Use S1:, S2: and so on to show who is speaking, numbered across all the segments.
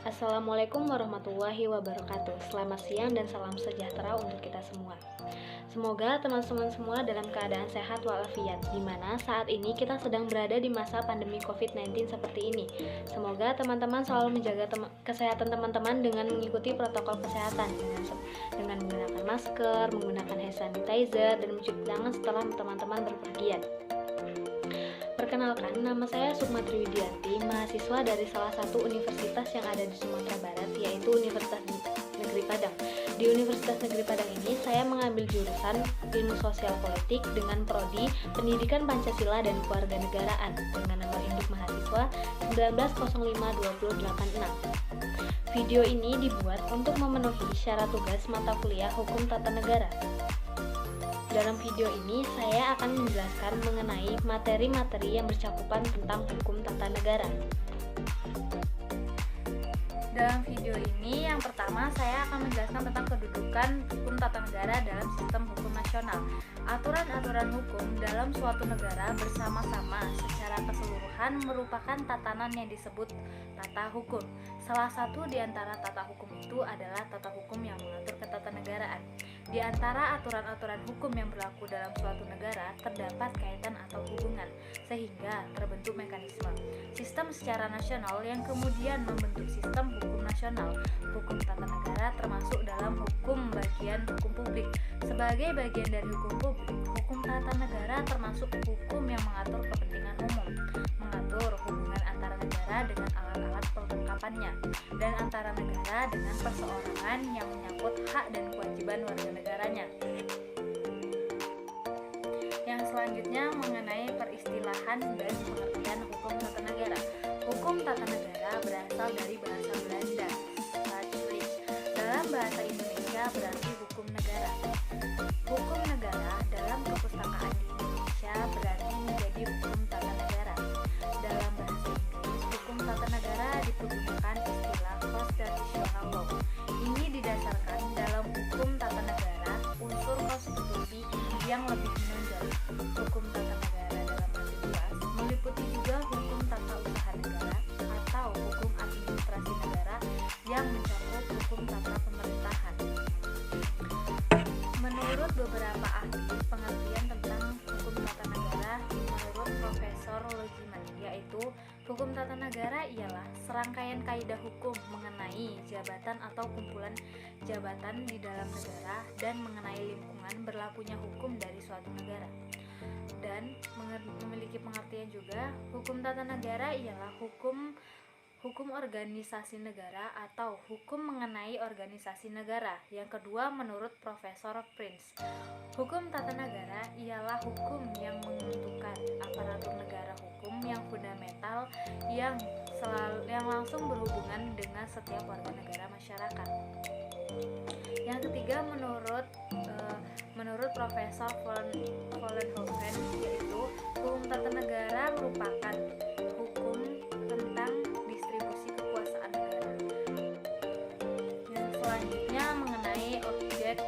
S1: Assalamualaikum warahmatullahi wabarakatuh. Selamat siang dan salam sejahtera untuk kita semua. Semoga teman-teman semua dalam keadaan sehat walafiat, di mana saat ini kita sedang berada di masa pandemi COVID-19 seperti ini. Semoga teman-teman selalu menjaga kesehatan teman-teman dengan mengikuti protokol kesehatan dengan menggunakan masker, menggunakan hand sanitizer, dan mencuci tangan setelah teman-teman berpergian. Perkenalkan, nama saya Sukma Triwidianti, mahasiswa dari salah satu universitas yang ada di Sumatera Barat, yaitu Universitas Negeri Padang. Di Universitas Negeri Padang ini, saya mengambil jurusan Ilmu Sosial Politik dengan prodi Pendidikan Pancasila dan Kewarganegaraan dengan nomor induk mahasiswa 1905286. Video ini dibuat untuk memenuhi syarat tugas mata kuliah Hukum Tata Negara. Dalam video ini, saya akan menjelaskan mengenai materi-materi yang bercakupan tentang hukum tata negara. Dalam video ini, yang pertama saya akan menjelaskan tentang kedudukan hukum tata negara dalam sistem hukum nasional. Aturan-aturan hukum dalam suatu negara bersama-sama secara keseluruhan merupakan tatanan yang disebut tata hukum. Salah satu di antara tata hukum itu adalah tata hukum yang mengatur ketatanegaraan. Di antara aturan-aturan hukum yang berlaku dalam suatu negara terdapat kaitan atau hubungan, sehingga terbentuk mekanisme sistem secara nasional yang kemudian membentuk sistem hukum nasional. Hukum tata negara termasuk dalam hukum bagian hukum publik. Sebagai bagian dari hukum publik, hukum tata negara termasuk hukum yang mengatur kepentingan umum, mengatur hubungan antara negara dengan alat-alat perlengkapannya, dan antara negara dengan perseorangan yang menyangkut hak dan kewajiban warga negaranya. Yang selanjutnya mengenai peristilahan dan pengertian hukum tata negara. Hukum tata negara berasal dari bahasa Belanda, Staatsrecht. Dalam bahasa Indonesia berarti hukum negara. Hukum negara dalam perpustakaan di Indonesia berarti menjadi hukum tata negara. Dalam bahasa Inggris, hukum tata negara dipergunakan istilah constitutional law. Ini didasarkan dalam hukum tata negara unsur konstitusi yang lebih menonjol. Hukum tata negara dalam arti luas meliputi juga hukum tata usaha negara atau hukum administrasi negara yang mencakup hukum tata pemerintahan. Menurut beberapa ahli pengertian tentang hukum tata negara, menurut Profesor Logiman, yaitu hukum tata negara ialah serangkaian kaidah hukum mengenai jabatan atau kumpulan jabatan di dalam negara dan mengenai lingkungan berlakunya hukum dari suatu negara. Dan memiliki pengertian juga, hukum tata negara ialah hukum organisasi negara atau hukum mengenai organisasi negara. Yang kedua, menurut Profesor Prince, hukum tata negara ialah hukum yang menentukan aparatur negara hukum yang fundamental yang langsung berhubungan dengan setiap warga negara masyarakat. Yang ketiga, menurut Profesor Vollenhoven, yaitu hukum tata negara merupakan hukum tentang distribusi kekuasaan negara. Yang selanjutnya mengenai objek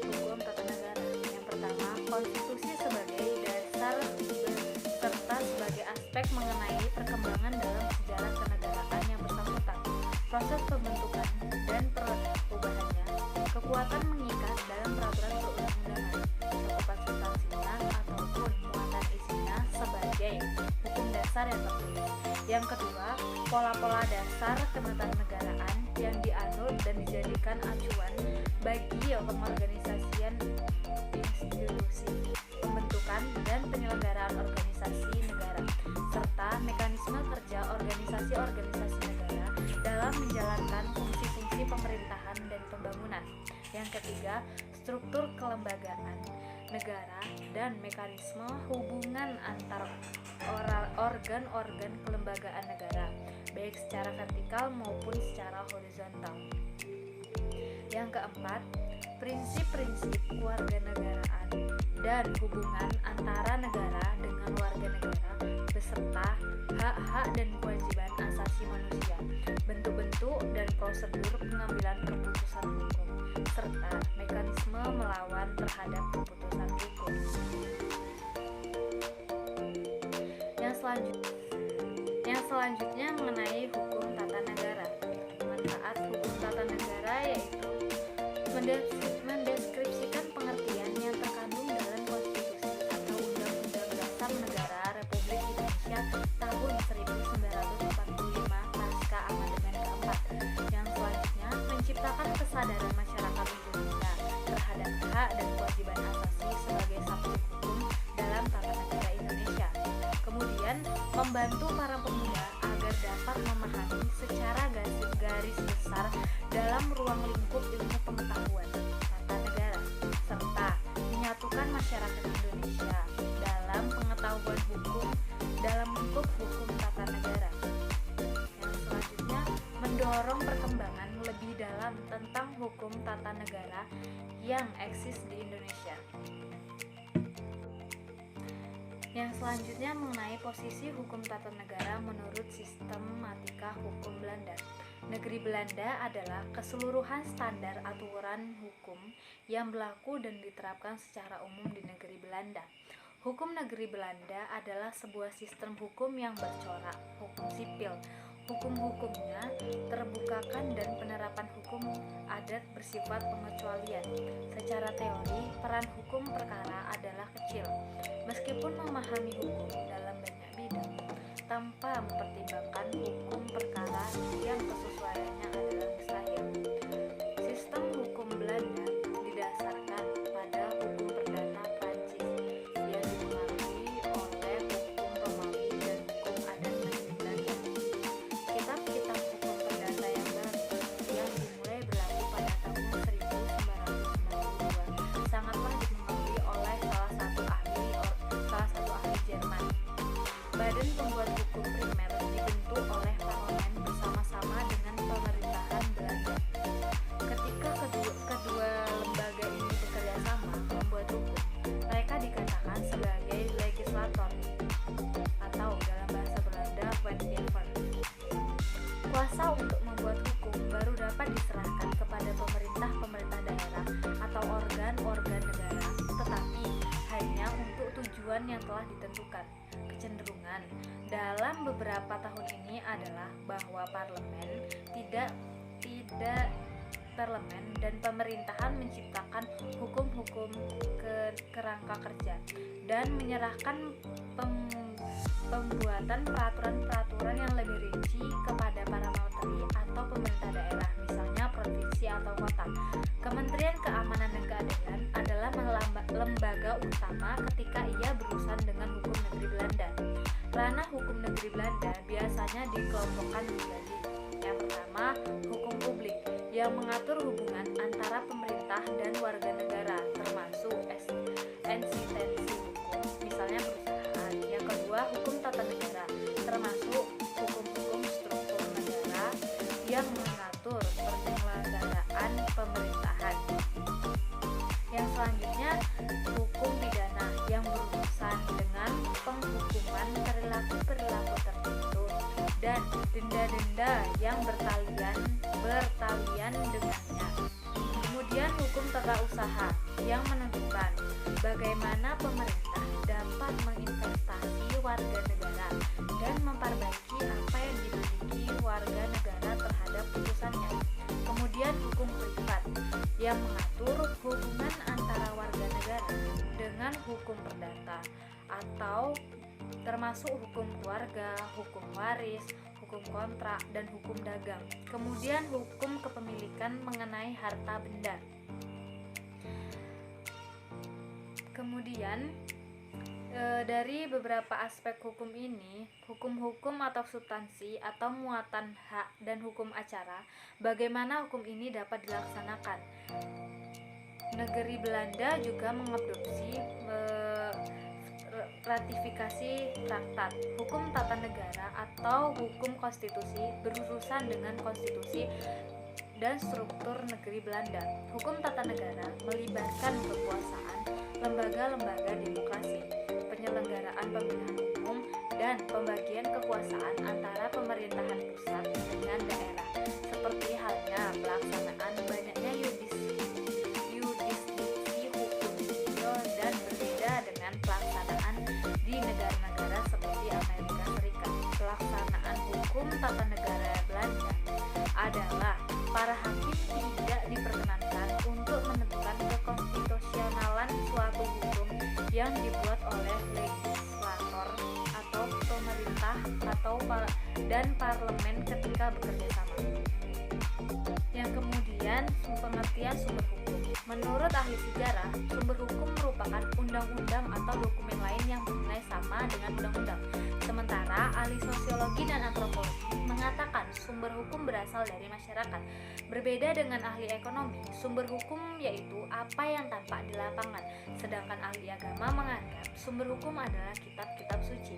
S1: hukum tata negara. Yang pertama, konstitusi sebagai dasar serta sebagai aspek mengenai perkembangan dalam sejarah kenegaraan yang bersangkutan, proses pembentukan dan perubahannya, kekuatan mengikat dalam peraturan perundang-undangan, cakupan substansinya ataupun muatan isinya sebagai hukum dasar yang tertulis. Yang kedua, pola-pola dasar ketatanegaraan yang dianut dan dijadikan acuan bagi pengorganisasian institusi, pembentukan dan penyelenggaraan organisasi negara, serta mekanisme kerja organisasi-organisasi negara dalam menjalankan fungsi-fungsi pemerintahan dan pembangunan. Yang ketiga, struktur kelembagaan negara dan mekanisme hubungan antar organ-organ kelembagaan negara, baik secara vertikal maupun secara horizontal. Yang keempat, prinsip-prinsip kewarganegaraan dan hubungan antara negara dengan warga negara beserta hak-hak dan kewajiban asasi manusia, bentuk-bentuk dan prosedur pengambilan keputusan hukum, serta mekanisme melawan terhadap keputusan hukum. Yang selanjutnya mengenai hukum tata negara. mendeskripsikan pengertian yang terkandung dalam Konstitusi atau Undang-Undang Dasar Negara Republik Indonesia tahun 1945 pasca amandemen keempat, yang selanjutnya menciptakan kesadaran masyarakat Indonesia terhadap hak dan kewajiban asasi sebagai subjek hukum dalam tata negara Indonesia. Kemudian membantu para pemuda agar dapat memahami secara garis besar dalam ruang lingkup ilmu pengetahuan tata negara, serta menyatukan masyarakat Indonesia dalam pengetahuan hukum dalam bentuk hukum tata negara. Yang selanjutnya mendorong perkembangan lebih dalam tentang hukum tata negara yang eksis di Indonesia. Yang selanjutnya mengenai posisi hukum tata negara menurut sistematika hukum Belanda. Negeri Belanda adalah keseluruhan standar aturan hukum yang berlaku dan diterapkan secara umum di negeri Belanda. Hukum negeri Belanda adalah sebuah sistem hukum yang bercorak hukum sipil. Hukum-hukumnya terbukakan dan penerapan hukum adat bersifat pengecualian. Secara teori, peran hukum perkara adalah kecil, meskipun memahami hukum dalam banyak bidang, tanpa mempertimbangkan hukum perkara yang kesesuaiannya adalah mustahil. Sistem hukum Belanda didasarkan pada hukum perdata Prancis yang dipengaruhi oleh hukum Romawi dan hukum adat negeri Belanda. Kitab-kitab hukum perdata yang baru yang dimulai berlaku pada tahun 1992 sangatlah dipengaruhi oleh salah satu ahli Jerman. Badan pembuat hukum primer dibentuk oleh parlemen bersama-sama dengan pemerintahan Belanda. Ketika kedua lembaga ini bekerja sama membuat hukum, mereka dikatakan sebagai legislator atau dalam bahasa Belanda wetgever. Kuasa untuk membuat hukum baru dapat diserahkan kepada pemerintah daerah atau organ-organ negara, tetapi hanya untuk tujuan yang telah ditentukan. Kecenderungan dalam beberapa tahun ini adalah bahwa parlemen parlemen dan pemerintahan menciptakan hukum-hukum kerangka kerja dan menyerahkan pembuatan peraturan-peraturan yang lebih rinci kepada para menteri atau pemerintah daerah, misalnya provinsi atau kota. Kementerian Keamanan dan Keadilan adalah lembaga utama ketika ia berurusan dengan hukum negeri Belanda. Ranah hukum negeri Belanda biasanya dikelompokkan menjadi: yang pertama, hukum publik yang mengatur hubungan antara pemerintah dan warga negara, termasuk eksistensi hukum, misalnya perusahaan. Yang kedua, hukum tata negara, termasuk hukum-hukum struktur negara yang mengatur penyelenggaraan pemerintahan. Yang selanjutnya, hukum pidana yang berurusan dengan penghukuman perilaku-perilaku tertentu dan denda-denda yang bertalian dengannya. Kemudian hukum tata usaha yang menentukan bagaimana pemerintah dapat menginvestasi warga negara dan memperbaiki apa yang dimiliki warga negara terhadap putusannya. Kemudian hukum privat yang mengatur hubungan antara warga negara dengan hukum perdata atau termasuk hukum keluarga, hukum waris, hukum kontrak, dan hukum dagang. Kemudian hukum kepemilikan mengenai harta benda. Kemudian dari beberapa aspek hukum ini, hukum-hukum atau substansi atau muatan hak dan hukum acara, bagaimana hukum ini dapat dilaksanakan. Negeri Belanda juga mengadopsi ratifikasi traktat hukum tata negara atau hukum konstitusi berurusan dengan konstitusi dan struktur negeri Belanda. Hukum tata negara melibatkan kekuasaan, lembaga-lembaga demokrasi, penyelenggaraan pemilihan umum, dan pembagian kekuasaan antara pemerintahan pusat dengan daerah, seperti halnya pelaksanaan banyaknya yurisdiksi hukum sipil dan berbeda dengan pelaksanaan di negara-negara seperti Amerika Serikat. Pelaksanaan hukum tata negara Belanda adalah para hakim tidak diperkenankan untuk yang dibuat oleh legislator atau pemerintah dan parlemen ketika bekerja sama. Yang kemudian pengertian sumber hukum. Menurut ahli sejarah, sumber hukum merupakan undang-undang atau dokumen lain yang bernilai sama dengan undang-undang. Sementara ahli sosiologi dan antropologi mengatakan sumber hukum berasal dari masyarakat. Berbeda dengan ahli ekonomi, sumber hukum yaitu apa yang tampak di lapangan. Sedangkan ahli agama menganggap sumber hukum adalah kitab-kitab suci.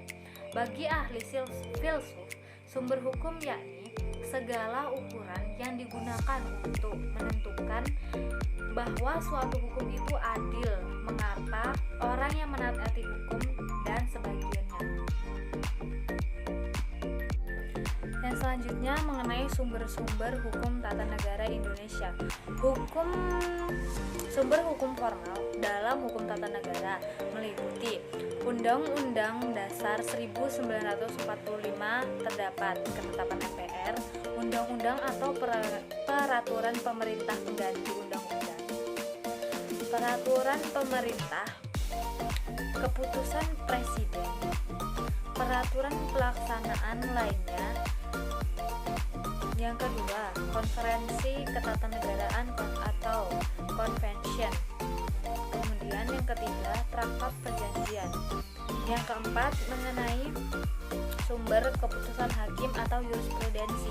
S1: Bagi ahli filsuf, sumber hukum yakni segala ukuran yang digunakan untuk menentukan bahwa suatu hukum itu adil, mengapa orang yang menaati hukum dan sebagainya. Yang selanjutnya mengenai sumber-sumber hukum tata negara Indonesia. Sumber hukum formal dalam hukum tata negara meliputi Undang-Undang Dasar 1945 terdapat ketetapan MPR, undang-undang atau peraturan pemerintah pengganti undang-undang, peraturan pemerintah, keputusan presiden, peraturan pelaksanaan lainnya. Yang kedua, konferensi ketatanegaraan atau convention. Kemudian yang ketiga, traktat perjanjian. Yang keempat, mengenai sumber keputusan hakim atau jurisprudensi.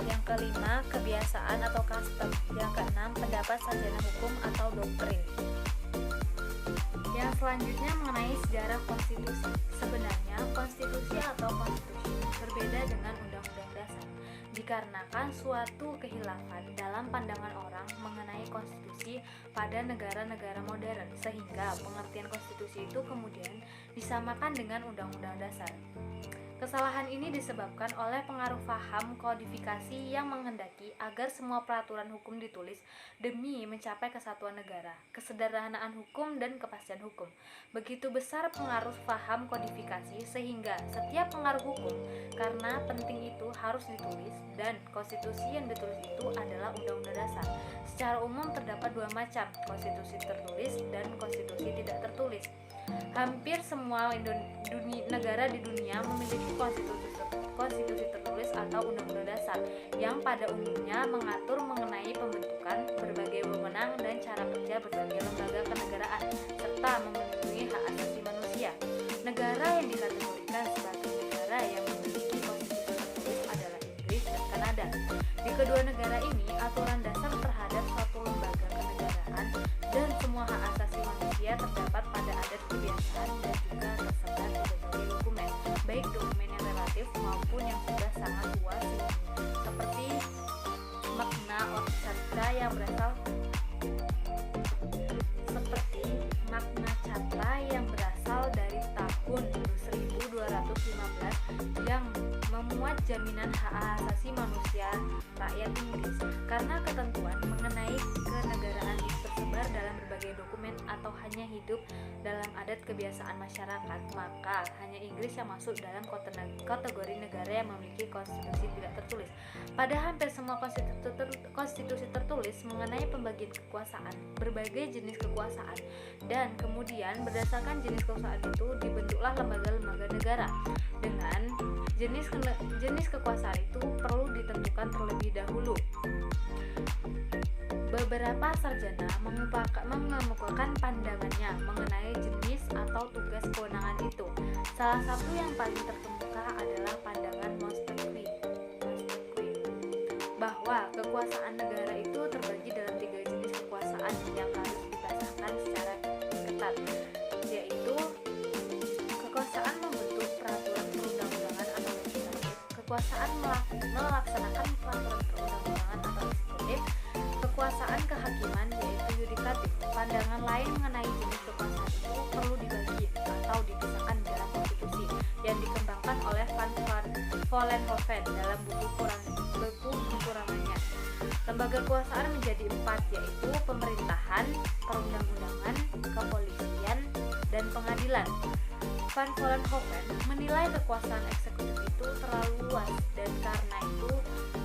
S1: Yang kelima, kebiasaan atau custom. Yang keenam, pendapat sarjana hukum atau doktrin. Yang selanjutnya mengenai sejarah konstitusi. Sebenarnya konstitusi atau constitution berbeda dengan undang-undang dasar, dikarenakan suatu kehilafan dalam pandangan orang mengenai konstitusi pada negara-negara modern, sehingga pengertian konstitusi itu kemudian disamakan dengan undang-undang dasar. Kesalahan ini disebabkan oleh pengaruh paham kodifikasi yang menghendaki agar semua peraturan hukum ditulis demi mencapai kesatuan negara, kesederhanaan hukum, dan kepastian hukum. Begitu besar pengaruh paham kodifikasi sehingga setiap pengaruh hukum karena penting itu harus ditulis, dan konstitusi yang ditulis itu adalah undang-undang dasar. Secara umum terdapat dua macam, konstitusi tertulis dan konstitusi tidak tertulis. Hampir semua negara di dunia memiliki konstitusi tertulis atau undang-undang dasar yang pada umumnya mengatur mengenai pembentukan berbagai wewenang dan cara kerja berbagai lembaga kenegaraan serta memenuhi hak asasi manusia. Negara yang dikategorikan sebagai negara yang memiliki konstitusi tertulis adalah Inggris dan Kanada. Di kedua negara ini, aturan dasar terhadap suatu lembaga kenegaraan dan semua hak asasi manusia terdapat pada adat kebiasaan dan juga tersebar di berbagai dokumen, baik dokumen yang relatif maupun yang sudah sangat luas, seperti makna catra yang berasal dari tahun 1215 yang memuat jaminan hak asasi manusia rakyat Inggris. Karena ketentuan mengenai kenegaraan tersebar dalam berbagai dokumen atau hanya hidup dalam adat kebiasaan masyarakat, maka hanya Inggris yang masuk dalam kategori negara yang memiliki konstitusi tidak tertulis. Pada hampir semua konstitusi tertulis mengenai pembagian kekuasaan, berbagai jenis kekuasaan, dan kemudian berdasarkan jenis kekuasaan itu dibentuklah lembaga-lembaga negara. Dengan jenis kekuasaan itu perlu ditentukan terlebih dahulu. Beberapa sarjana mengemukakan pandangannya mengenai jenis atau tugas kewenangan itu. Salah satu yang paling terkemuka adalah pandangan Montesquieu bahwa kekuasaan negara itu terbagi dalam 3 jenis kekuasaan yang harus dibasahkan secara ketat, yaitu kekuasaan membentuk peraturan perundang-undangan atau legislatif, kekuasaan melaksanakan peraturan perundang-undangan atau eksekutif, kekuasaan kehakiman yaitu yudikatif. Pandangan lain mengenai jenis kekuasaan itu perlu dibagi atau dipisahkan dalam konstitusi yang dikembangkan oleh Van Vollenhoven dalam buku kekurangannya. Lembaga kekuasaan menjadi 4, yaitu pemerintahan, perundang-undangan, kepolisian, dan pengadilan. Van Vollenhoven menilai kekuasaan eksekutif itu terlalu luas dan karena itu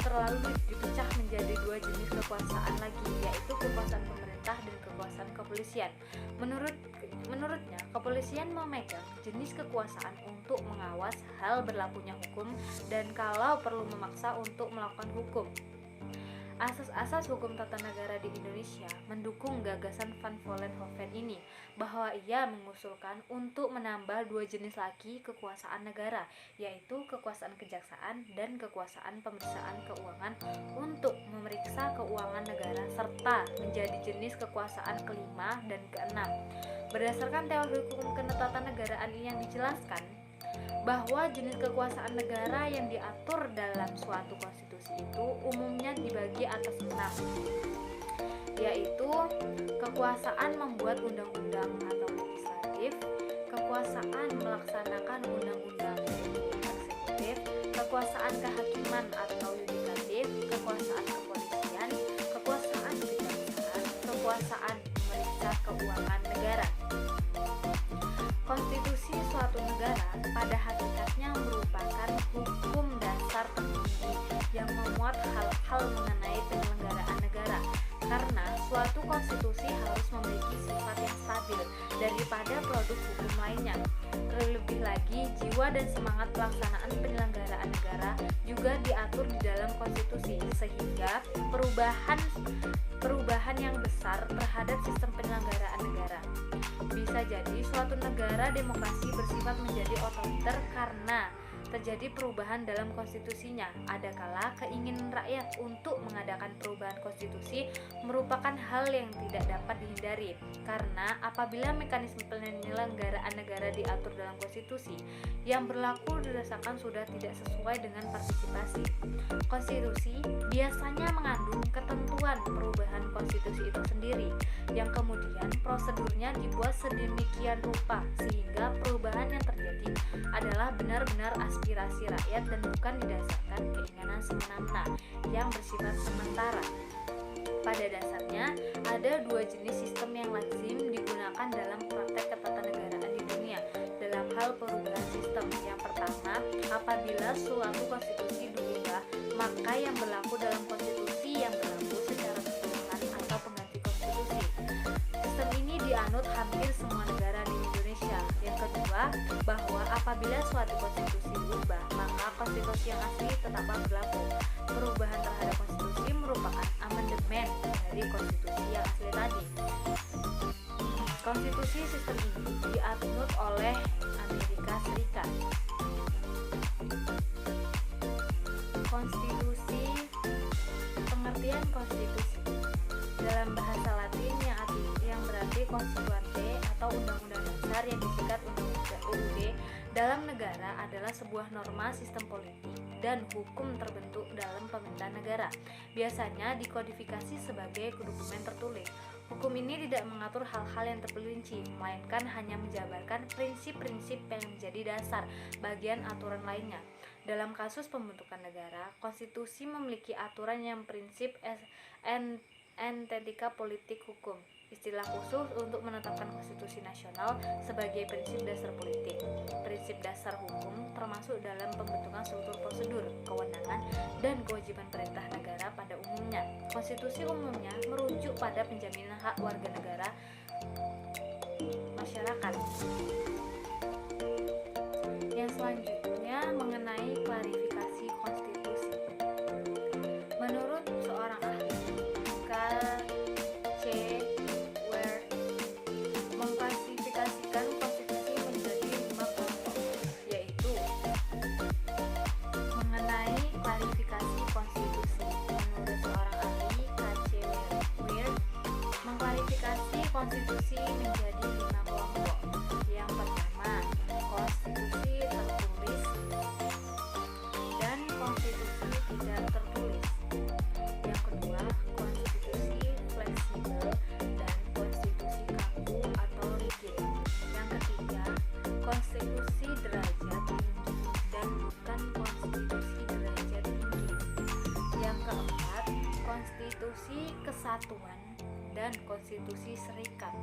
S1: terlalu dipecah menjadi 2 jenis kekuasaan lagi, yaitu kekuasaan pemerintah dan kekuasaan kepolisian. Menurutnya, kepolisian memegang jenis kekuasaan untuk mengawas hal berlakunya hukum dan kalau perlu memaksa untuk melakukan hukum. Asas-asas hukum tata negara di Indonesia mendukung gagasan Van Vollenhoven ini, bahwa ia mengusulkan untuk menambah dua jenis lagi kekuasaan negara, yaitu kekuasaan kejaksaan dan kekuasaan pemeriksaan keuangan untuk memeriksa keuangan negara, serta menjadi jenis kekuasaan kelima dan keenam. Berdasarkan teori hukum ketatanegaraan yang dijelaskan bahwa jenis kekuasaan negara yang diatur dalam suatu konstitusi itu umumnya dibagi atas 6, yaitu kekuasaan membuat undang-undang atau legislatif, kekuasaan melaksanakan undang-undang eksekutif, kekuasaan kehakiman atau yudikatif, kekuasaan kepolisian, kekuasaan kejaksaan, kekuasaan memeriksa keuangan negara. Konstitusi suatu negara pada hakikatnya merupakan hukum dasar tertinggi yang memuat hal-hal mengenai penyelenggaraan negara, karena suatu konstitusi harus memiliki sifat yang stabil daripada produk hukum lainnya. Terlebih lagi, jiwa dan semangat pelaksanaan penyelenggaraan negara juga diatur di dalam konstitusi, sehingga perubahan yang besar terhadap sistem penyelenggaraan negara. Bisa jadi suatu negara demokrasi bersifat menjadi otoriter karena terjadi perubahan dalam konstitusinya. Adakala keinginan rakyat untuk mengadakan perubahan konstitusi merupakan hal yang tidak dapat dihindari, karena apabila mekanisme penyelenggaraan negara diatur dalam konstitusi yang berlaku dirasakan sudah tidak sesuai dengan partisipasi. Konstitusi biasanya mengandung ketentuan perubahan konstitusi itu sendiri, yang kemudian prosedurnya dibuat sedemikian rupa sehingga perubahan yang terjadi adalah benar-benar aspirasi rakyat dan bukan didasarkan keinginan semena-mena yang bersifat sementara. Pada dasarnya, ada dua jenis sistem yang lazim digunakan dalam praktek ketatanegaraan di dunia dalam hal perubahan sistem. Yang pertama, apabila suatu konstitusi diubah, maka yang berlaku dalam konstitusi yang berlaku secara keseluruhan atau pengganti konstitusi. Sistem ini dianut hampir semua negara di Indonesia. Yang kedua, bahwa apabila suatu konstitusi diubah, maka konstitusi yang asli tetaplah berlaku. Perubahan terhadap konstitusi merupakan amandemen dari konstitusi yang asli tadi. Konstitusi sistem ini dianut oleh Amerika Serikat. Konstitusi, pengertian konstitusi dalam bahasa Latin yang berarti konstituante atau undang-undang dasar yang disingkat undang-undang UUD dalam negara adalah sebuah norma sistem politik dan hukum terbentuk dalam pemerintahan negara. Biasanya dikodifikasi sebagai dokumen tertulis. Hukum ini tidak mengatur hal-hal yang terperinci, melainkan hanya menjabarkan prinsip-prinsip yang menjadi dasar bagian aturan lainnya. Dalam kasus pembentukan negara, konstitusi memiliki aturan yang prinsip estetika politik hukum, istilah khusus untuk menetapkan konstitusi nasional sebagai prinsip dasar politik. Prinsip dasar hukum termasuk dalam pembentukan struktur prosedur, kewenangan, dan kewajiban perintah negara pada umumnya. Konstitusi umumnya merujuk pada penjaminan hak warga negara masyarakat. Yang selanjutnya mengenai klarifikasi konstitusi. Menurut seorang ahli, K.C. Ware mengklasifikasikan konstitusi menjadi 5 kelompok, yaitu mengenai klarifikasi konstitusi. Menurut seorang ahli, K.C. Ware mengklarifikasi konstitusi menjadi 5 kelompok. Yang pertama, konstitusi tertulis dan konstitusi tidak tertulis. Yang kedua, konstitusi fleksibel dan konstitusi kaku atau rigid. Yang ketiga, konstitusi derajat tinggi dan bukan konstitusi derajat tinggi. Yang keempat, konstitusi kesatuan dan konstitusi serikat.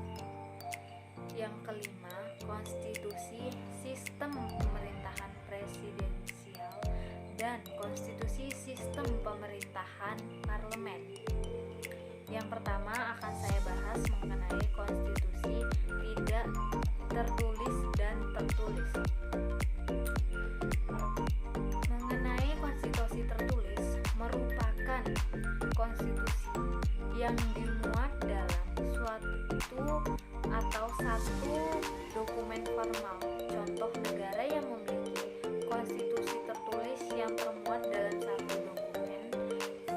S1: Yang kelima, konstitusi sistem pemerintahan presidensial dan konstitusi sistem pemerintahan parlemen. Yang pertama akan saya bahas mengenai konstitusi tidak tertulis dan tertulis. Mengenai konstitusi tertulis, merupakan konstitusi yang dimuat dalam suatu atau satu dokumen formal. Contoh negara yang memiliki konstitusi tertulis yang termuat dalam satu dokumen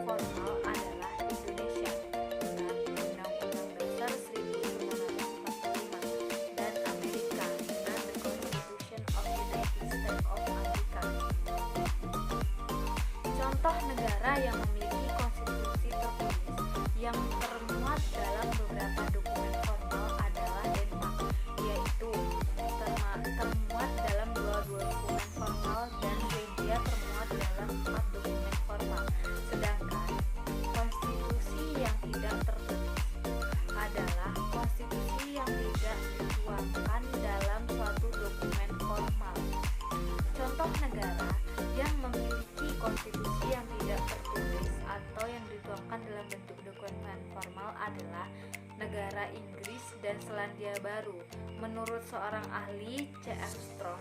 S1: formal adalah Indonesia dengan Undang-Undang Dasar 1945 dan Amerika dengan The Constitution of United States of America. Contoh negara yang memiliki konstitusi tertulis yang termuat dalam beberapa dokumen formal adalah Denmark, yaitu termuat dalam 22 dokumen formal, dan Swedia termuat dalam 4 dokumen formal. Sedangkan konstitusi yang tidak tertulis adalah konstitusi yang tidak dituangkan dalam suatu dokumen formal. Contoh negara yang memiliki konstitusi yang tidak tertulis atau yang dituangkan dalam bentuk dokumen formal adalah negara Inggris dan Selandia Baru. Menurut seorang ahli, C.F. Strong,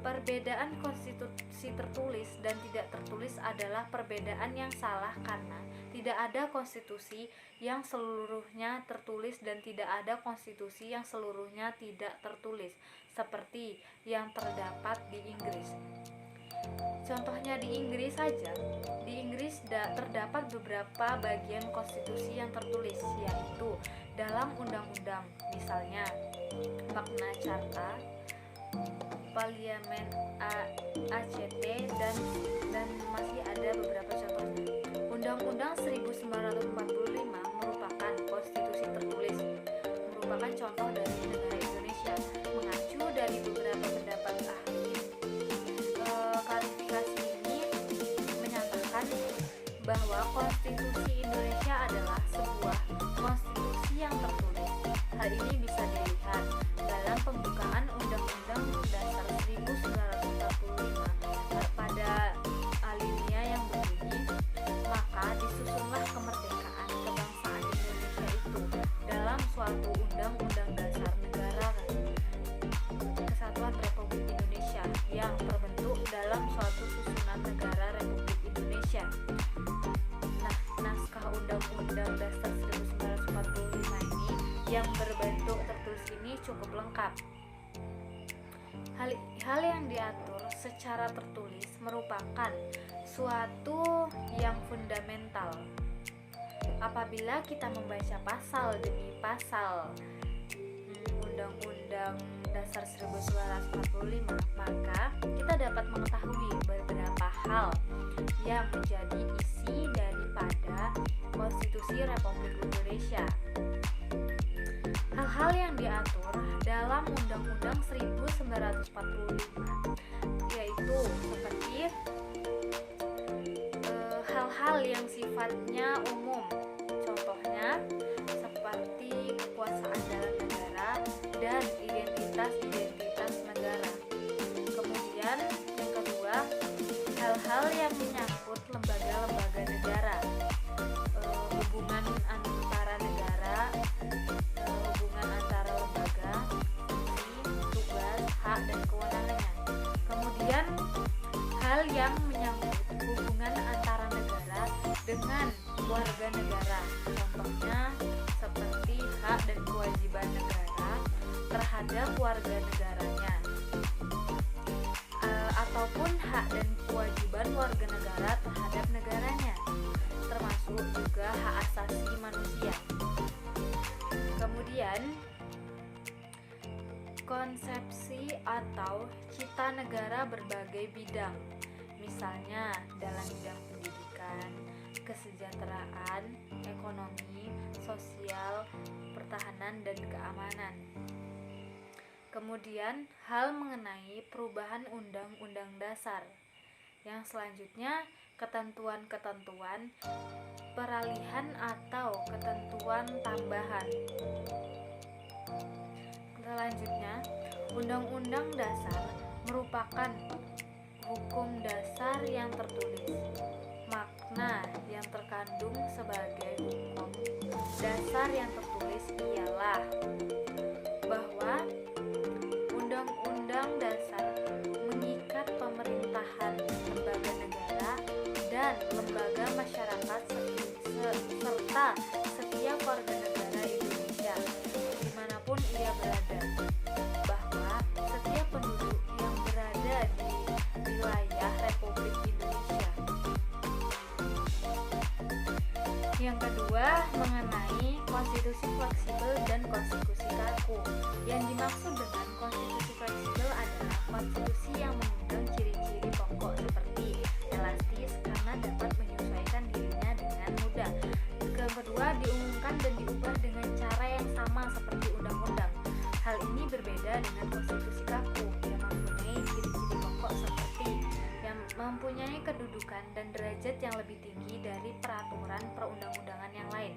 S1: perbedaan konstitusi tertulis dan tidak tertulis adalah perbedaan yang salah karena tidak ada konstitusi yang seluruhnya tertulis dan tidak ada konstitusi yang seluruhnya tidak tertulis, seperti yang terdapat di Inggris. Contohnya di Inggris saja, di Inggris terdapat beberapa bagian konstitusi yang tertulis, yaitu dalam undang-undang, misalnya Magna Carta, Parliamen ACT, dan masih ada beberapa contohnya. Undang-Undang 1945 merupakan konstitusi tertulis, merupakan contoh dari negara Indonesia. Mengacu dari beberapa pendapat ahli, klarifikasi ini menyatakan bahwa konstitusi Indonesia adalah sebuah konstitusi yang tertulis. Hal ini bisa dilihat dalam pembukaan Undang-Undang Dasar 1945 pada alinea yang berbunyi, maka disusunlah kemerdekaan kebangsaan Indonesia itu dalam suatu Undang-Undang Dasar Negara Kesatuan Republik Indonesia yang terbentuk dalam suatu susunan negara Republik Indonesia. Nah, naskah Undang-Undang Dasar 1945 ini yang berbentuk tertulis ini cukup lengkap. Hal yang diatur secara tertulis merupakan suatu yang fundamental. Apabila kita membaca pasal demi pasal Undang-Undang Dasar 1945, maka kita dapat mengetahui beberapa hal yang menjadi isi daripada Konstitusi Republik Indonesia. Hal-hal yang diatur dalam Undang-Undang 1945 yaitu seperti hal-hal yang sifatnya umum, contohnya seperti kekuasaan dalam negara dan identitas negara. Kemudian yang kedua, hal-hal yang menyangkut lembaga-lembaga negara, hubungan antara negara, hubungan antara lembaga, fungsi, tugas, hak, dan kewenangannya. Kemudian hal yang menyangkut hubungan antara negara dengan warga negara, contohnya seperti hak dan kewajiban negara terhadap warga negaranya, ataupun hak dan kewajiban warga negara terhadap negaranya, termasuk juga hak asasi manusia. Kemudian konsepsi atau cita negara berbagai bidang, misalnya dalam bidang pendidikan, kesejahteraan, ekonomi, sosial, pertahanan, dan keamanan. Kemudian hal mengenai perubahan Undang-Undang Dasar. Yang selanjutnya, ketentuan-ketentuan peralihan atau ketentuan tambahan. Selanjutnya, Undang-Undang Dasar merupakan hukum dasar yang tertulis. Makna yang terkandung sebagai hukum dasar yang tertulis ialah lembaga masyarakat serta setiap warga negara Indonesia dimanapun ia berada, bahwa setiap penduduk yang berada di wilayah Republik Indonesia. Yang kedua, mengenai konstitusi fleksibel dan konstitusi kaku. Yang dimaksud dengan konstitusi fleksibel adalah konstitusi yang mengundang ciri-ciri pokok seperti elastis karena dapat menyesuaikan dirinya dengan mudah. Yang kedua, diumumkan dan diubah dengan cara yang sama seperti undang-undang. Hal ini berbeda dengan konstitusi kaku yang mempunyai ciri-ciri pokok seperti yang mempunyai kedudukan dan derajat yang lebih tinggi dari peraturan perundang-undangan yang lain.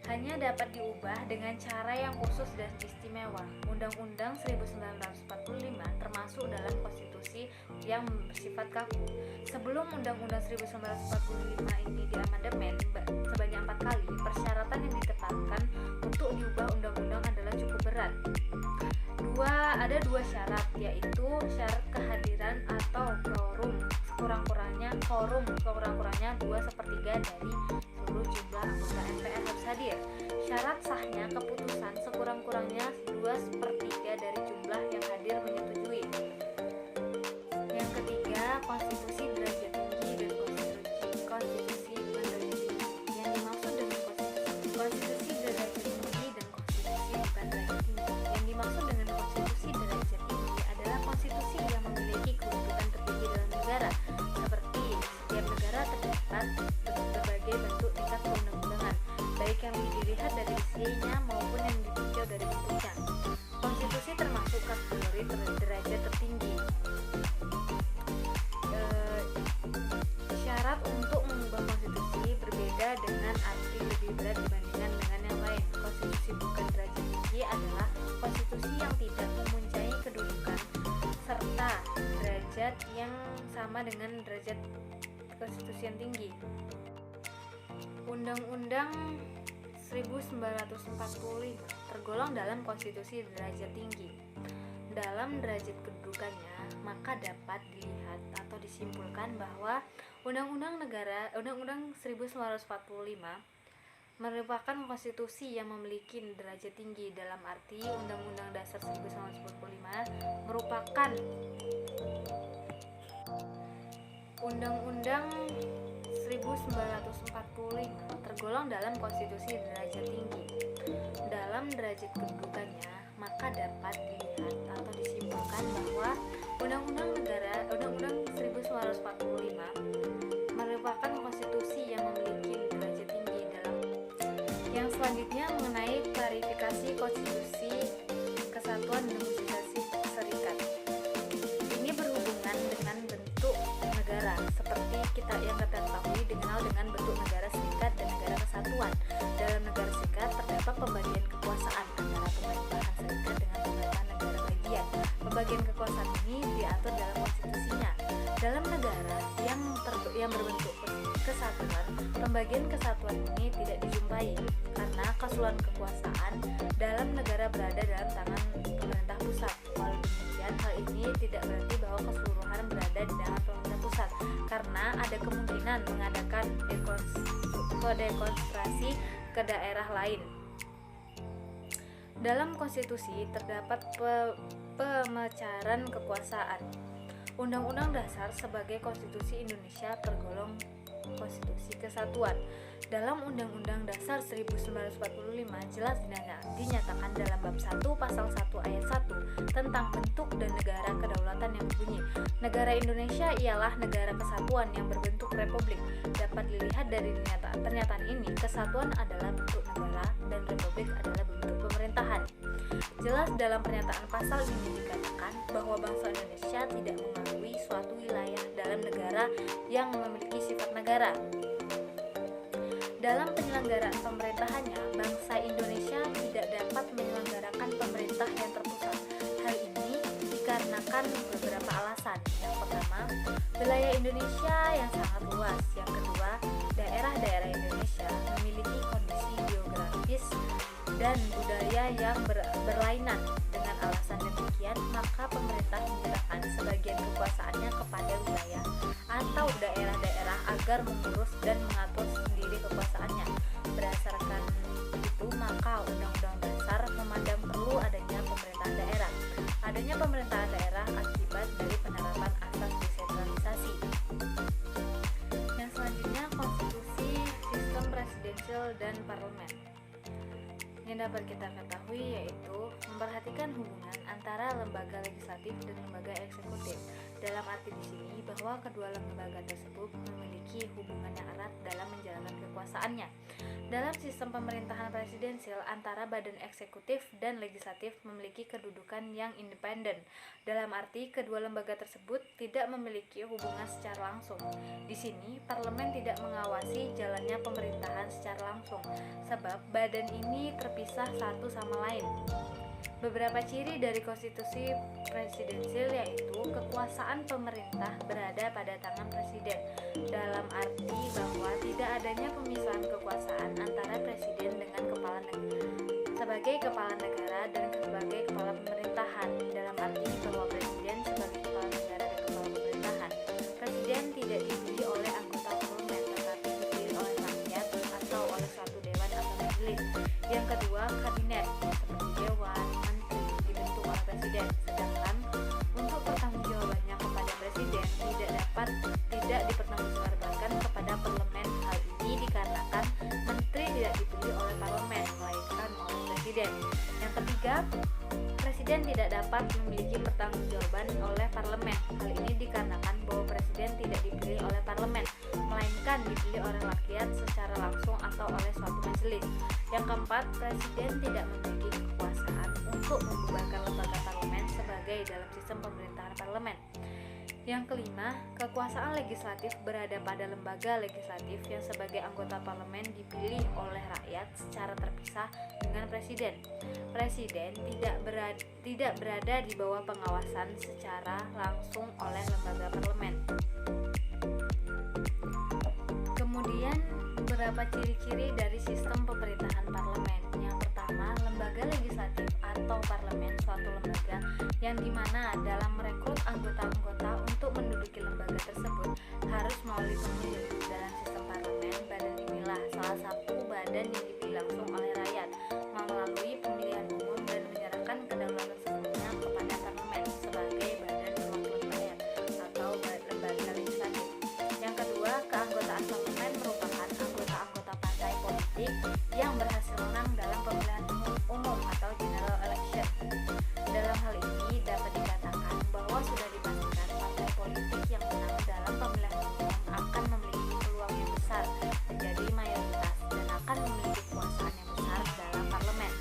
S1: Hanya dapat diubah dengan cara yang khusus dan istimewa. Undang-Undang 1945 termasuk dalam konstitusi yang bersifat kaku. Sebelum Undang-Undang 1945 ini diamandemen sebanyak 4 kali, persyaratan yang ditetapkan untuk diubah undang-undang adalah cukup berat. Ada dua syarat, yaitu syarat kehadiran atau quorum sekurang-kurangnya 2/3 dari seluruh jumlah anggota MPR harus hadir. Syarat sahnya keputusan sekurang-kurangnya 2/3 dari jumlah yang hadir menyetujui. Yang ketiga, konstitusi derajat tinggi dan konstitusi bukan derajat tinggi. Yang dimaksud dengan konstitusi derajat tinggi dan konstitusi bukan derajat tinggi. Yang dimaksud dengan konstitusi derajat tinggi adalah konstitusi yang memiliki kedudukan tertinggi dalam negara. Seperti setiap negara terdapat berbagai bentuk tingkat perundang-undangan, baik yang dilihat dari isinya maupun yang ditinjau dari bentuknya. Konstitusi termasuk kategori derajat tertinggi. Syarat untuk mengubah konstitusi berbeda dengan arti lebih berat dibandingkan dengan yang lain. Konstitusi bukan derajat tinggi adalah konstitusi yang tidak mempunyai kedudukan serta derajat yang sama dengan derajat konstitusi yang tinggi. Undang-Undang 1945 tergolong dalam konstitusi derajat tinggi. Dalam derajat kedudukannya, maka dapat dilihat atau disimpulkan bahwa Undang-Undang 1945 merupakan konstitusi yang memiliki derajat tinggi, dalam arti Undang-Undang Dasar 1945 merupakan Undang-Undang 1945 tergolong dalam konstitusi derajat tinggi. Dalam derajat kedudukannya, maka dapat dilihat atau disimpulkan bahwa Undang-Undang 1945 merupakan konstitusi yang memiliki derajat tinggi dalam. Yang selanjutnya mengenai klarifikasi konstitusi Kesatuan Demokrasi Serikat. Ini berhubungan dengan bentuk negara, seperti yang kita ketahui dikenal dengan bentuk negara serikat dan negara kesatuan. Dalam negara serikat terdapat pembagian kekuasaan antara pemerintahan serikat dengan pemerintahan negara bagian. Pembagian kekuasaan ini diatur dalam konstitusinya. Dalam negara yang berbentuk kesatuan, pembagian kesatuan ini tidak dijumpai karena keseluruhan kekuasaan dalam negara berada dalam tangan pemerintah pusat. Walau demikian, hal ini tidak berarti bahwa keseluruhan berada di tangan pemerintah pusat, karena ada kemungkinan mengadakan dekonsentrasi ke daerah lain. Dalam konstitusi terdapat pemecahan kekuasaan. Undang-Undang Dasar sebagai konstitusi Indonesia tergolong konstitusi kesatuan. Dalam Undang-Undang Dasar 1945 jelas dinyatakan dalam bab 1 pasal 1 ayat 1 tentang bentuk dan negara kedaulatan yang berbunyi, negara Indonesia ialah negara kesatuan yang berbentuk republik. Dapat dilihat dari pernyataan ini, kesatuan adalah bentuk negara dan republik adalah bentuk pemerintahan. Jelas dalam pernyataan pasal ini dikatakan bahwa bangsa Indonesia tidak mengakui suatu wilayah dalam negara yang memiliki sifat negara. Dalam penyelenggaraan pemerintahannya, bangsa Indonesia tidak dapat menyelenggarakan pemerintah yang terpusat. Hal ini dikarenakan beberapa alasan. Yang pertama, wilayah Indonesia yang sangat luas. Yang kedua, daerah-daerah Indonesia memiliki kondisi geografis dan budaya yang berlainan. Dengan alasan demikian, maka pemerintah menyerahkan sebagian kekuasaannya kepada wilayah atau daerah-daerah agar mengurus dan mengatur sendiri kekuasaannya. Berdasarkan itu, maka Undang-Undang Dasar memandang perlu adanya pemerintahan daerah. Adanya pemerintahan daerah akibat dari penerapan asas desentralisasi. Yang selanjutnya, konstitusi, sistem presidensial dan parlemen. Yang dapat kita ketahui yaitu memperhatikan hubungan antara lembaga legislatif dan lembaga eksekutif. Dalam arti di sini bahwa kedua lembaga tersebut memiliki hubungan yang erat dalam menjalankan kekuasaannya. Dalam sistem pemerintahan presidensial, antara badan eksekutif dan legislatif memiliki kedudukan yang independen. Dalam arti kedua lembaga tersebut tidak memiliki hubungan secara langsung. Di sini parlemen tidak mengawasi jalannya pemerintahan secara langsung, sebab badan ini terpisah satu sama lain. Beberapa ciri dari konstitusi presidensial yaitu kekuasaan pemerintah berada pada tangan presiden, dalam arti bahwa tidak adanya pemisahan kekuasaan antara presiden dengan kepala negara sebagai kepala negara dan sebagai kepala pemerintahan, dalam arti bahwa presiden sebagai kepala negara dan kepala pemerintahan. Presiden tidak dipilih oleh anggota parlemen tetapi dipilih oleh rakyat atau oleh suatu dewan atau majelis. Yang kedua, kabinet seperti dewan, menteri dibentuk oleh presiden. Sedangkan untuk pertanggungjawabannya kepada presiden tidak dipertanggungjawabkan kepada parlemen. Hal ini dikarenakan menteri tidak dipilih oleh parlemen melainkan oleh presiden. Yang ketiga, presiden tidak dapat memiliki pertanggungjawaban oleh parlemen. Hal ini dikarenakan bahwa presiden tidak dipilih oleh parlemen melainkan dipilih oleh rakyat secara langsung atau oleh suatu majelis. Yang keempat, presiden tidak memiliki kekuasaan untuk membubarkan lembaga parlemen sebagai dalam sistem pemerintahan parlemen. Yang kelima, kekuasaan legislatif berada pada lembaga legislatif yang sebagai anggota parlemen dipilih oleh rakyat secara terpisah dengan presiden. Presiden tidak berada di bawah pengawasan secara langsung oleh lembaga parlemen. Kemudian, beberapa ciri-ciri dari sistem pemerintahan parlemen. Yang pertama, lembaga legislatif atau parlemen suatu lembaga yang dimana dalam merekrut anggota-anggota untuk menduduki lembaga tersebut harus melalui pemilu. Dalam sistem parlemen, badan inilah salah satu badan yang dipilih langsung oleh rakyat melalui pemilihan umum dan menyerahkan kedaulatan sepenuhnya kepada parlemen sebagai badan perwakilan rakyat atau lembaga legislatif. Yang kedua, keanggotaan parlemen merupakan anggota-anggota partai politik yang berhasil menang dalam pemilihan umum atau general election. Dalam hal ini dapat dikatakan bahwa sudah dipastikan partai politik yang menang dalam pemilihan umum akan memiliki peluang yang besar menjadi mayoritas dan akan memiliki kekuasaan yang besar dalam parlemen.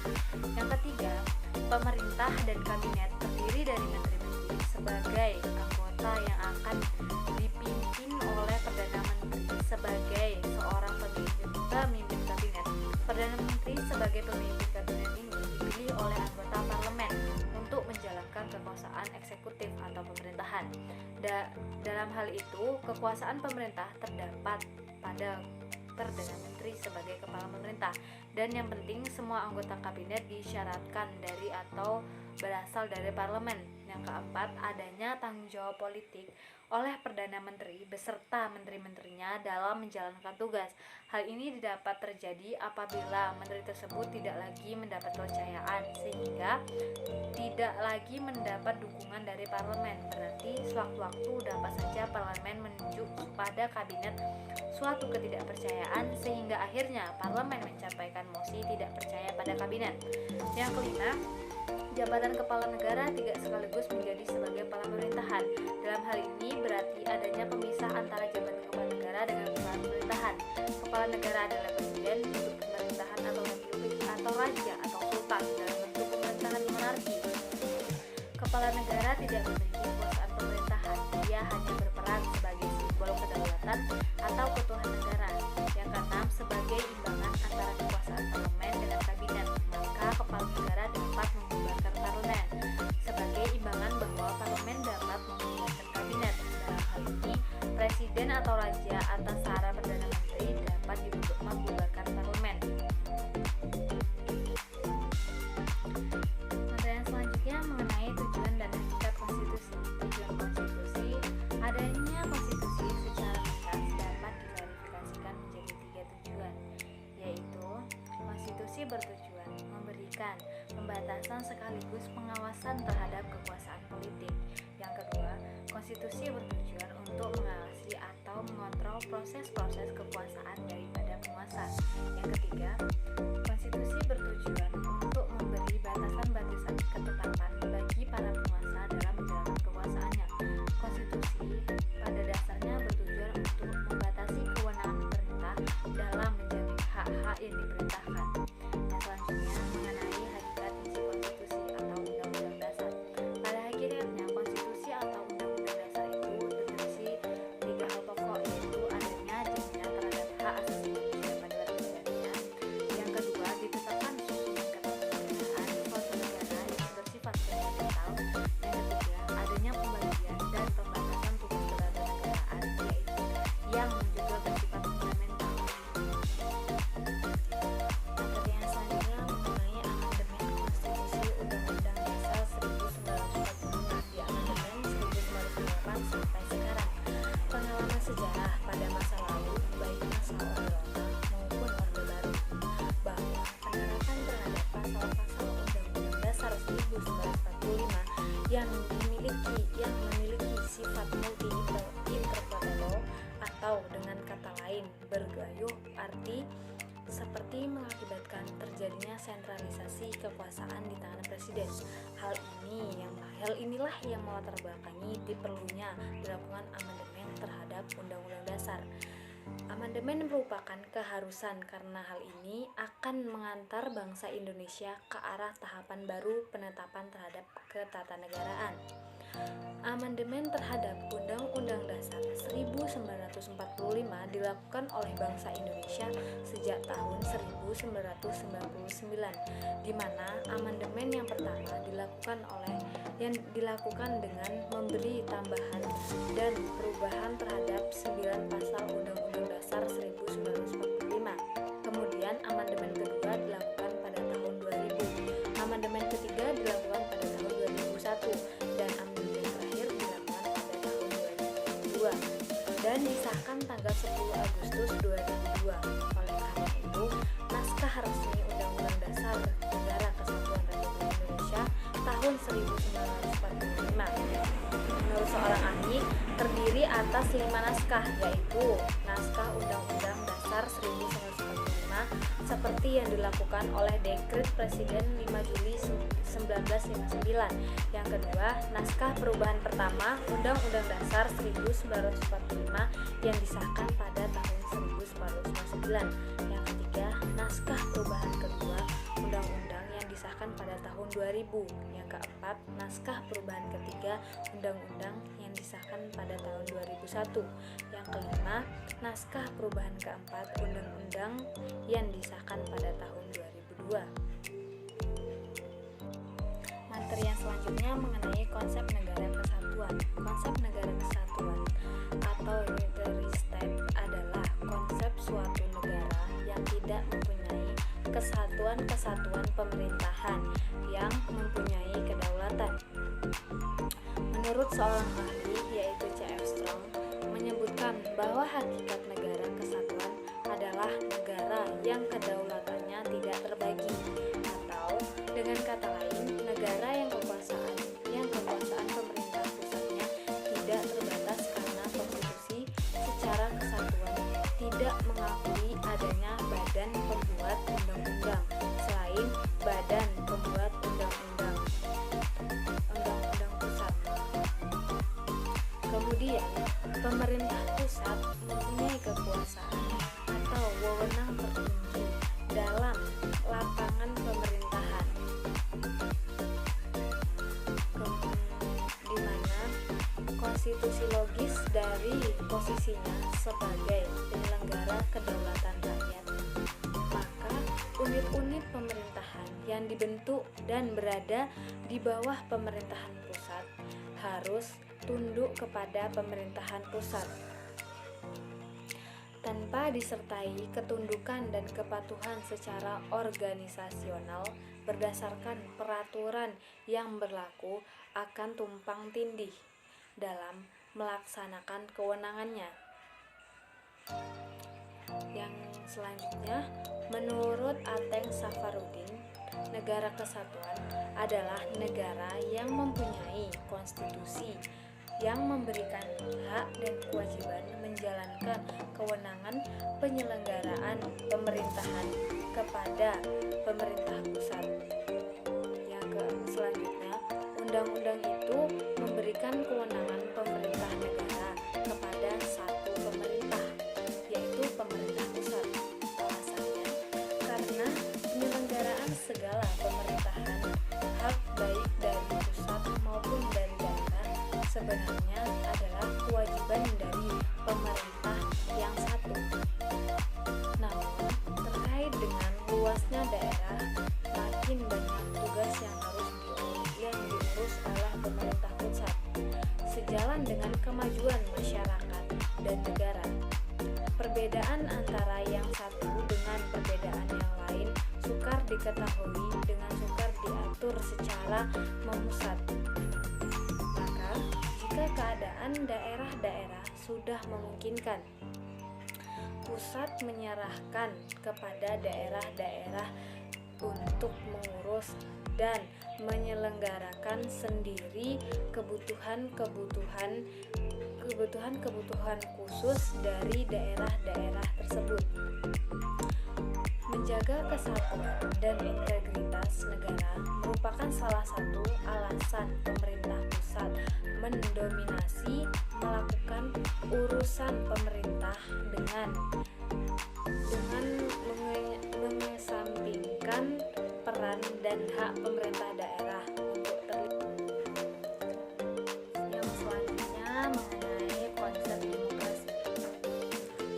S1: Yang ketiga, pemerintah dan kabinet terdiri dari menteri-menteri sebagai anggota yang akan dipimpin oleh Perdana Menteri sebagai seorang pemimpin kabinet. Perdana Menteri sebagai pemimpin kabinet ini dipilih oleh anggota parlemen untuk menjalankan kekuasaan eksekutif atau pemerintahan. Dalam hal itu, kekuasaan pemerintah terdapat pada Perdana Menteri sebagai kepala pemerintah. Dan yang penting, semua anggota kabinet disyaratkan dari atau berasal dari parlemen. Yang keempat, adanya tanggung jawab politik oleh Perdana Menteri beserta menteri-menterinya dalam menjalankan tugas. Hal ini dapat terjadi apabila menteri tersebut tidak lagi mendapat kepercayaan sehingga tidak lagi mendapat dukungan dari parlemen. Berarti sewaktu-waktu dapat saja parlemen menunjuk pada kabinet suatu ketidakpercayaan sehingga akhirnya parlemen menyampaikan mosi tidak percaya pada kabinet. Yang kelima, jabatan kepala negara tidak sekaligus menjadi sebagai kepala pemerintahan. Dalam hal ini berarti adanya pemisah antara jabatan kepala negara dengan kepala pemerintahan. Kepala negara adalah presiden, bentuk pemerintahan atau republik atau raja atau sultan dalam bentuk pemerintahan monarki. Kepala negara tidak memiliki kekuasaan pemerintahan, dia hanya berperan sebagai simbol kedaulatan atau keutuhan negara. Yang keenam, sebagai imbangan antara kekuasaan parlemen dengan kabinet, maka kepala negara dapat membubarkan parlemen. Sebagai imbangan bahwa parlemen dapat membubarkan kabinet. Dalam hal ini, presiden atau raja atas saran Perdana Menteri dapat membubarkan parlemen. Materi selanjutnya mengenai tujuan dan hakikat konstitusi. Tujuan konstitusi, adanya konstitusi bertujuan memberikan pembatasan sekaligus pengawasan terhadap kekuasaan politik. Yang kedua, konstitusi bertujuan untuk mengawasi atau mengontrol proses-proses kekuasaan daripada penguasa. Yang ketiga, konstitusi bertujuan untuk memberi batasan-batasan ketetapan bagi para penguasa dalam menjalankan kekuasaannya. Konstitusi pada dasarnya bertujuan untuk membatasi kewenangan pemerintah dalam menjamin hak-hak yang diperintahkan. Dan selanjutnya mengenai hakikat isi konstitusi atau undang-undang dasar. Pada hakikatnya konstitusi atau undang-undang dasar itu berisi 3 hal pokok, yaitu adanya jaminan terhadap hak asasi manusia pada warga negaranya. Yang kedua, ditetapkan susunan ketatanegaraan suatu negara yang bersifat fundamental. Yang ketiga, adanya pembagian dan pembatasan tugas ketatanegaraan, yaitu yang juga bersifat fundamental. Materi yang selanjutnya mengenai amandemen konstitusi Undang-Undang Dasar 1945 di amandemen 1998 sampai sekarang. Pengalaman sejarah pada masa lalu, baik masa Orde Lama maupun Orde Baru, bahwa penerapan terhadap pasal-pasal Undang-Undang Dasar 1945 yang memiliki sifat multi-interpretable atau dengan kata lain bergayuh arti seperti mengakibatkan terjadinya sentralisasi kekuasaan di tangan presiden. Hal inilah yang melatar belakangi diperlunya dilakukan amandemen terhadap Undang-Undang Dasar. Amandemen merupakan keharusan karena hal ini akan mengantar bangsa Indonesia ke arah tahapan baru penetapan terhadap ketatanegaraan. Amandemen terhadap Undang-Undang Dasar 1945 dilakukan oleh bangsa Indonesia sejak tahun 1999, di mana amandemen yang pertama dilakukan dengan memberi tambahan dan perubahan terhadap 9 pasal Undang-Undang Dasar 1945. Kemudian amandemen kedua dilakukan pada tahun 2000, amandemen ketiga dilakukan pada tahun 2001, dan amandemen terakhir dilakukan pada tahun 2002 dan disahkan tanggal 10 Agustus 2002. Oleh karena itu, naskah resmi Undang-Undang Dasar Negara Kesatuan Republik Indonesia tahun 1945 menurut seorang ahli terdiri atas 5 naskah, yaitu naskah Undang-Undang Dasar 1945 seperti yang dilakukan oleh Dekret Presiden 5 Juli 1959. Yang kedua, naskah perubahan pertama Undang-Undang Dasar 1945 yang disahkan pada tahun 1959. Yang ketiga, naskah perubahan kedua Undang-Undang yang disahkan pada tahun 2000. Yang keempat, naskah perubahan ketiga Undang-Undang yang disahkan pada tahun 2001. Yang kelima, naskah perubahan keempat Undang-Undang yang disahkan pada tahun 2002. Materi yang selanjutnya mengenai konsep negara kesatuan. Konsep negara kesatuan atau unitary state adalah konsep suatu negara yang tidak mempunyai kesatuan pemerintahan yang mempunyai kedaulatan. Menurut seorang ahli, yaitu C.F. Strong, menyebutkan bahwa hakikat negara kesatuan adalah negara yang kedaulatannya tidak terbagi, atau dengan kata lain, negara yang kekuasaan pemerintah pusatnya tidak terbatas karena konstitusi secara kesatuan tidak mengakui adanya badan pembuat undang-undang selain badan pembuat undang-undang pusat. Kemudian, pemerintah pusat mempunyai kekuasaan atau wewenang tertinggi dalam lapangan pemerintahan, di mana konstitusi logis dari posisinya sebagai penyelenggara kedaulatan rakyat. Maka unit-unit pemerintahan yang dibentuk dan berada di bawah pemerintahan pusat harus tunduk kepada pemerintahan pusat. Tanpa disertai ketundukan dan kepatuhan secara organisasional berdasarkan peraturan yang berlaku, akan tumpang tindih dalam melaksanakan kewenangannya. Yang selanjutnya, menurut Ateng Safarudin, negara kesatuan adalah negara yang mempunyai konstitusi yang memberikan hak dan kewajiban menjalankan kewenangan penyelenggaraan pemerintahan kepada pemerintah pusat. Selanjutnya, undang-undang itu memberikan kewenangan pemerintah negara kepada satu pemerintah, yaitu pemerintah pusat. Alasannya, karena penyelenggaraan segala pemerintahan, hak baik dari pusat maupun dari daerah, sebenarnya adalah kewajiban dari pemerintah yang satu. Namun, terkait dengan luasnya daerah, makin banyak tugas yang diurus oleh pemerintah pusat. Sejalan dengan kemajuan masyarakat dan negara, perbedaan antara yang satu dengan perbedaan yang lain sukar diketahui dengan sukar diatur secara memusat. Maka, jika keadaan daerah-daerah sudah memungkinkan, pusat menyerahkan kepada daerah-daerah untuk mengurus dan menyelenggarakan sendiri kebutuhan khusus dari daerah-daerah tersebut. Menjaga kesatuan dan integritas negara merupakan salah satu alasan pemerintah pusat mendominasi melakukan urusan pemerintah dengan mengesampingkan peran dan hak pemerintah daerah untuk terlibat. Yang selanjutnya mengenai konsep demokrasi.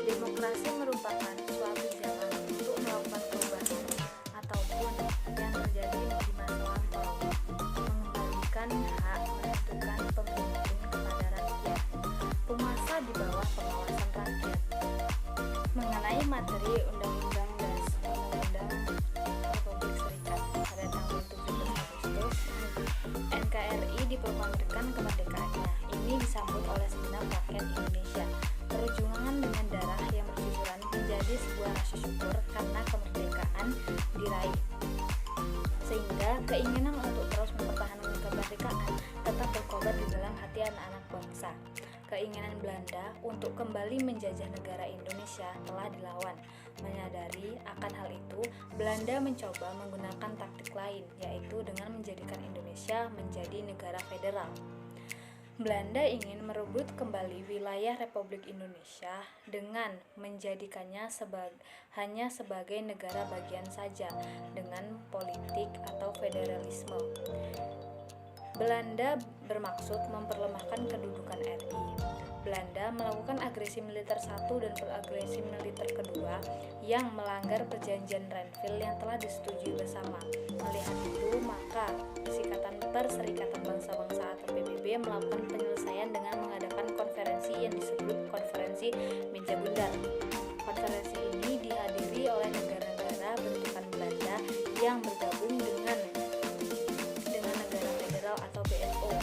S1: Demokrasi merupakan suatu jalan untuk melakukan perubahan ataupun yang terjadi di masa lampau, mengembalikan hak menentukan pemimpin kepada rakyat, penguasa di bawah pengawasan rakyat. Mengenai materi Undang-Undang Republik Serikat pada tanggal 17 Agustus, NKRI diproklamirkan kemerdekaannya. Ini disambut oleh segenap rakyat Indonesia. Perjuangan dengan darah yang bercucuran menjadi sebuah rasa syukur karena kemerdekaan diraih, sehingga keinginan untuk terus mempertahankan kemerdekaan tetap berkobar di dalam hati anak-anak bangsa. Keinginan Belanda untuk kembali menjajah negara Indonesia telah dilawan. Menyadari akan hal itu, Belanda mencoba menggunakan taktik lain, yaitu dengan menjadikan Indonesia menjadi negara federal. Belanda ingin merebut kembali wilayah Republik Indonesia dengan menjadikannya hanya sebagai negara bagian saja dengan politik atau federalisme. Belanda bermaksud memperlemahkan kedudukan RI. Belanda melakukan agresi militer satu dan agresi militer kedua yang melanggar perjanjian Renville yang telah disetujui bersama. Melihat itu, maka Perserikatan Bangsa-Bangsa atau PBB melakukan penyelesaian dengan mengadakan konferensi yang disebut Konferensi Meja Bundar. Konferensi ini dihadiri oleh negara-negara bentukan Belanda yang bergabung dengan negara federal atau BNO.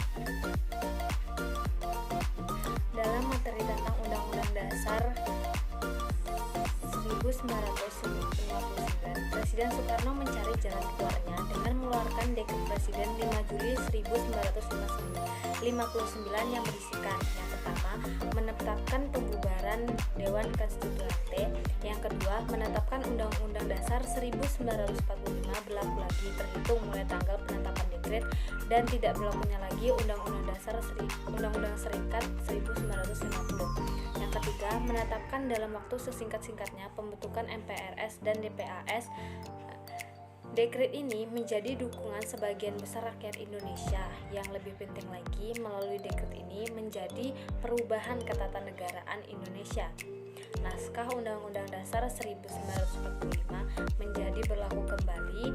S1: Dalam materi tentang Undang-Undang Dasar 1959, Presiden Soekarno mencari jalan keluarnya dengan mengeluarkan Dekret Presiden 5 Juli 1959 yang berisikan: yang pertama, menetapkan pembubaran Dewan Konstituante; yang kedua, menetapkan Undang-Undang Dasar 1945 berlaku lagi terhitung mulai tanggal penetapan dekret dan tidak berlakunya lagi Undang-Undang Serikat 1950. Yang ketiga, menetapkan dalam waktu sesingkat-singkatnya pembentukan MPRS dan DPAS. Dekret ini menjadi dukungan sebagian besar rakyat Indonesia. Yang lebih penting lagi, melalui dekret ini menjadi perubahan ketatanegaraan Indonesia. Naskah Undang-Undang Dasar 1945 menjadi berlaku kembali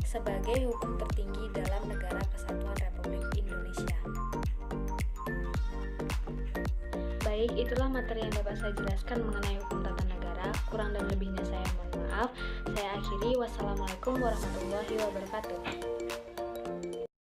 S1: sebagai hukum tertinggi dalam Negara Kesatuan Republik Indonesia. Baik, itulah materi yang dapat saya jelaskan mengenai hukum tata negara. Kurang dan lebihnya saya mohon maaf. Saya akhiri. Wassalamualaikum warahmatullahi wabarakatuh.